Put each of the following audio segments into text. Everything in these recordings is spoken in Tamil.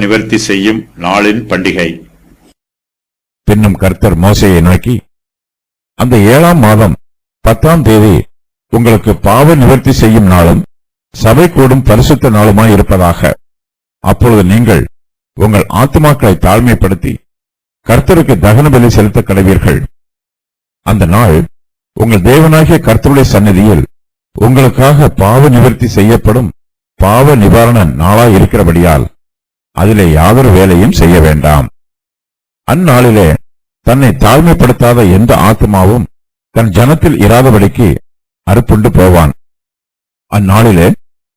நிவர்த்தி செய்யும் நாளின் பண்டிகை. பின்னும் கர்த்தர் மோசேயை நோக்கி, அந்த 7ஆம் மாதம் 10ஆம் தேதி உங்களுக்கு பாவ நிவர்த்தி செய்யும் நாளும் சபை கூடும் பரிசுத்த நாளுமாய் இருப்பதாக. அப்பொழுது நீங்கள் உங்கள் ஆத்துமாக்களை தாழ்மைப்படுத்தி கர்த்தருக்கு தகன பலி செலுத்த கடவீர்கள். அந்த நாள் உங்கள் தேவனாகிய கர்த்தருடைய சந்நிதியில் உங்களுக்காக பாவ நிவர்த்தி செய்யப்படும் பாவ நிவாரண நாளாய் இருக்கிறபடியால் அதிலே யாதொரு வேலையும் செய்ய வேண்டாம். அந்நாளிலே தன்னை தாழ்மைப்படுத்தாத எந்த ஆத்மாவும் தன் ஜனத்தில் இராதபடிக்கு அறுப்புண்டு போவான். அந்நாளிலே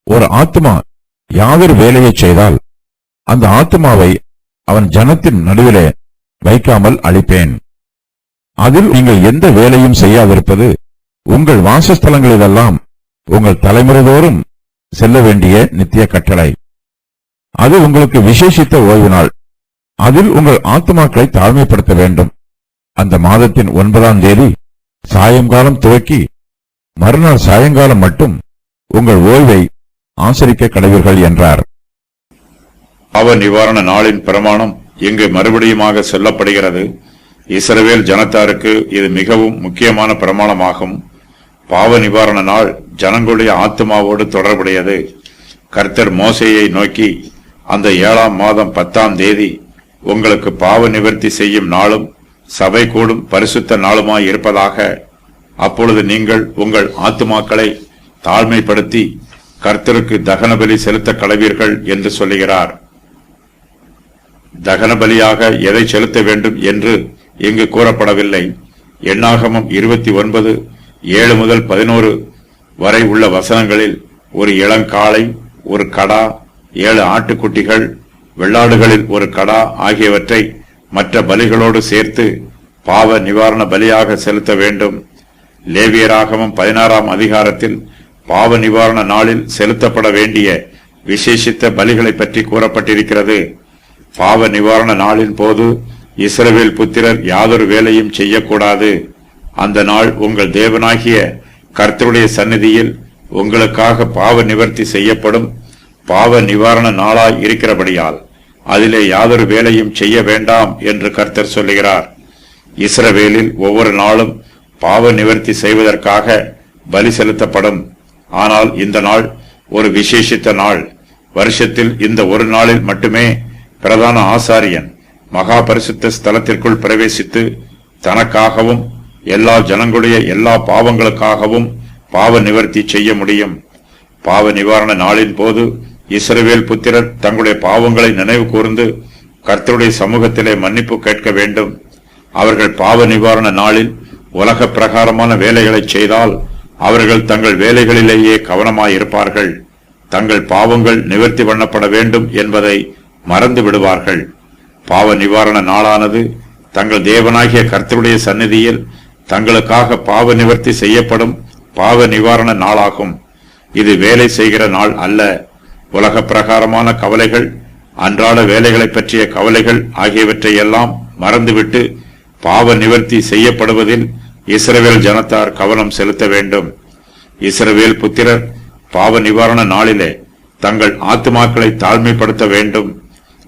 ஒரு ஆத்மா யாதொரு வேலையை செய்தால் அந்த ஆத்மாவை அவன் ஜனத்தின் நடுவிலே வைக்காமல் அழிப்பேன். அதில் நீங்கள் எந்த வேலையும் செய்யாதிருப்பது உங்கள் வாசஸ்தலங்களிலெல்லாம் உங்கள் தலைமுறைதோறும் செல்ல வேண்டிய நித்திய கட்டளை. அது உங்களுக்கு விசேஷித்த ஓய்வு நாள். அதில் உங்கள் ஆத்துமாக்களை தாழ்மைப்படுத்த வேண்டும். அந்த மாதத்தின் 9ஆம் தேதி சாயங்காலம் துவக்கி மறுநாள் சாயங்காலம் மட்டும் உங்கள் ஓய்வை ஆசரிக்க கடவீர்கள் என்றார். பாவ நிவாரண நாளின் பிரமாணம் இங்கு மறுபடியுமாக சொல்லப்படுகிறது. இஸ்ரவேல் ஜனத்தாருக்கு இது மிகவும் முக்கியமான பிரமாணமாகும். பாவ நிவாரண நாள் ஜனங்களுடைய ஆத்மாவோடு தொடர்புடையது. கர்த்தர் மோசேயை நோக்கி, அந்த 7ஆம் மாதம் 10ஆம் தேதி உங்களுக்கு பாவ நிவர்த்தி செய்யும் நாளும் சபை கூடும் பரிசுத்த நாளுமாய் இருப்பதாக. அப்பொழுது நீங்கள் உங்கள் ஆத்துமாக்களை தாழ்மைப்படுத்தி கர்த்தருக்கு தகன பலி செலுத்த கடவீர்கள் என்று சொல்லுகிறார். தகன பலியாக எதை செலுத்த வேண்டும் என்று இங்கு கூறப்படவில்லை. எண்ணாகமம் 29:7 முதல் 11 வரை உள்ள வசனங்களில் ஒரு இளங்காளை, ஒரு கடா, 7 ஆட்டுக்குட்டிகள், வெள்ளாடுகளில் ஒரு கடா ஆகியவற்றை மற்ற பலிகளோடு சேர்த்து பாவ நிவாரண பலியாக செலுத்த வேண்டும். லேவியராகமம் 16ஆம் அதிகாரத்தில் பாவ நிவாரண நாளில் செலுத்தப்பட வேண்டிய விசேஷித்த பலிகளை பற்றி கூறப்பட்டிருக்கிறது. பாவ நிவாரண நாளின் போது இஸ்ரவேல் புத்திரர் யாதொரு வேலையும் செய்யக்கூடாது. அந்த நாள் உங்கள் தேவனாகிய கர்த்தருடைய சந்நிதியில் உங்களுக்காக பாவ நிவர்த்தி செய்யப்படும் பாவ நிவாரண நாளாய் இருக்கிறபடியால் அதிலே யாதொரு வேலையும் செய்ய வேண்டாம் என்று கர்த்தர் சொல்லுகிறார். இஸ்ரவேலில் ஒவ்வொரு நாளும் பாவ நிவர்த்தி செய்வதற்காக பலி செலுத்தப்படும். ஆனால் இந்த நாள் ஒரு விசேஷித்த நாள். வருஷத்தில் இந்த ஒரு நாளில் மட்டுமே பிரதான ஆசாரியன் மகா பரிசுத்த ஸ்தலத்திற்குள் பிரவேசித்து தனக்காகவும் எல்லா ஜனங்களுடைய எல்லா பாவங்களுக்காகவும் பாவ நிவர்த்தி செய்ய முடியும். பாவ நிவாரண நாளின் போது இஸ்ரவேல் புத்திரர் தங்களுடைய பாவங்களை நினைவு கூர்ந்து கர்த்தருடைய சமூகத்திலே மன்னிப்பு கேட்க வேண்டும். அவர்கள் பாவ நிவாரண நாளில் உலக பிரகாரமான வேலைகளை செய்தால் அவர்கள் தங்கள் வேலைகளிலேயே கவனமாயிருப்பார்கள். தங்கள் பாவங்கள் நிவர்த்தி பண்ணப்பட வேண்டும் என்பதை மறந்து விடுவார்கள். பாவ நிவாரண நாளானது தங்கள் தேவனாகிய கர்த்தருடைய சந்நிதியில் தங்களுக்காக பாவ நிவர்த்தி செய்யப்படும் பாவ நிவாரண நாளாகும். இது வேலை செய்கிற நாள் அல்ல. உலக பிரகாரமான கவலைகள், அன்றாட வேலைகளை பற்றிய கவலைகள் ஆகியவற்றை எல்லாம் மறந்துவிட்டு பாவ நிவர்த்தி செய்யப்படுவதில் இஸ்ரவேல் ஜனத்தார் கவனம் செலுத்த வேண்டும். இஸ்ரவேல் புத்திரர் பாவ நிவாரண நாளிலே தங்கள் ஆத்துமாக்களை தாழ்மைப்படுத்த வேண்டும்.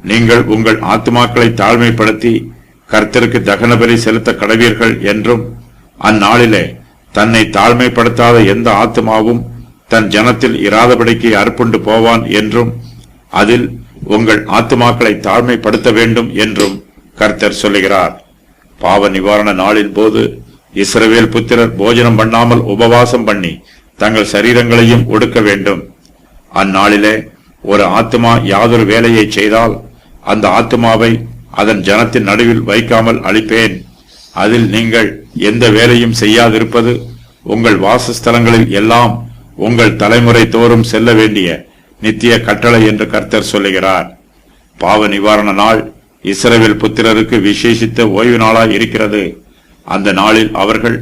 நீங்கள் உங்கள் ஆத்துமாக்களை தாழ்மைப்படுத்தி கர்த்தருக்கு தகன பலி செலுத்த கடவீர்கள் என்றும், அந்நாளிலே தன்னை தாழ்மைப்படுத்தாத எந்த ஆத்துமாவும் தன் ஜனத்தில் இராதபடிக்கு அறுப்புண்டு போவான் என்றும், அதில் உங்கள் ஆத்துமாக்களை தாழ்மைப்படுத்த வேண்டும் என்றும் கர்த்தர் சொல்லுகிறார். பாவ நிவாரண நாளின் போது இஸ்ரவேல் புத்திரர் போஜனம் பண்ணாமல் உபவாசம் பண்ணி தங்கள் சரீரங்களையும் ஒடுக்க வேண்டும். அந்நாளிலே ஒரு ஆத்துமா யாதொரு வேலையை செய்தால் அந்த ஆத்துமாவை அதன் ஜனத்தின் நடுவில் வைக்காமல் அழிப்பேன். அதில் நீங்கள் எந்த வேலையும் செய்யாதிருப்பது உங்கள் வாசஸ்தலங்களில் எல்லாம் உங்கள் தலைமுறை தோறும் செல்ல வேண்டிய நித்திய கட்டளை என்று கர்த்தர் சொல்லுகிறார். பாவ நிவாரண நாள் இஸ்ரவேல் புத்திரருக்கு விசேஷித்த ஓய்வு நாளாய் இருக்கிறது. அந்த நாளில் அவர்கள்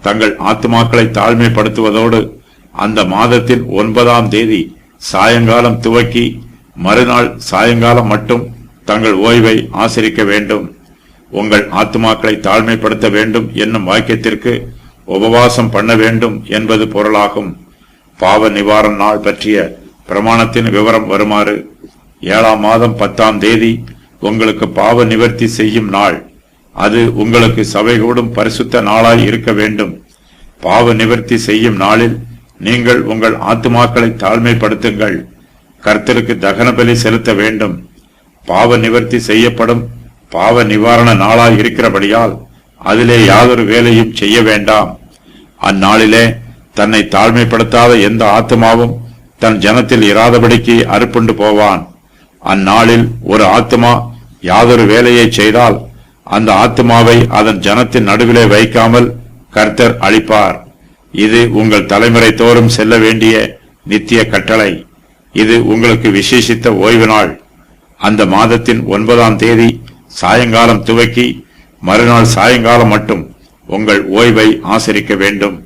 தங்கள் ஆத்துமாக்களை தாழ்மைப்படுத்துவதோடு அந்த மாதத்தின் 9ஆம் தேதி சாயங்காலம் துவக்கி மறுநாள் சாயங்காலம் மட்டும் தங்கள் ஓய்வை ஆசரிக்க வேண்டும். உங்கள் ஆத்துமாக்களை தாழ்மைப்படுத்த வேண்டும் என்னும் வாக்கியத்திற்கு உபவாசம் பண்ண வேண்டும் என்பது பொருளாகும். பாவ நிவாரண நாள் பற்றிய பிரமாணத்தின் விவரம் வருமாறு: 7ஆம் மாதம் 10ஆம் தேதி உங்களுக்கு பாவ நிவர்த்தி செய்யும் நாள். அது உங்களுக்கு சபை கூடும் பரிசுத்த நாளாய் இருக்க வேண்டும். பாவ நிவர்த்தி செய்யும் நாளில் நீங்கள் உங்கள் ஆத்துமாக்களை தாழ்மைப்படுத்துங்கள். கர்த்தருக்கு தகன பலி செலுத்த வேண்டும். பாவ நிவர்த்தி செய்யப்படும் பாவ நிவாரண நாளாய் இருக்கிறபடியால் அதிலே யாதொரு வேலையும் செய்ய வேண்டாம். அந்நாளிலே தன்னை தாழ்மைப்படுத்தாத எந்த ஆத்துமாவும் தன் ஜனத்தில் இராதபடிக்கு அறுப்புண்டு போவான். அந்நாளில் ஒரு ஆத்துமா யாதொரு வேலையை செய்தால் அந்த ஆத்துமாவை அதன் ஜனத்தின் நடுவிலே வைக்காமல் கர்த்தர் அழிப்பார். இது உங்கள் தலைமுறை தோறும் செல்ல வேண்டிய நித்திய கட்டளை. இது உங்களுக்கு விசேஷித்த ஓய்வு நாள். அந்த மாதத்தின் 9ஆம் தேதி சாயங்காலம் துவக்கி மறுநாள் சாயங்காலம் மட்டும் உங்கள் ஓய்வை ஆசரிக்க வேண்டும்.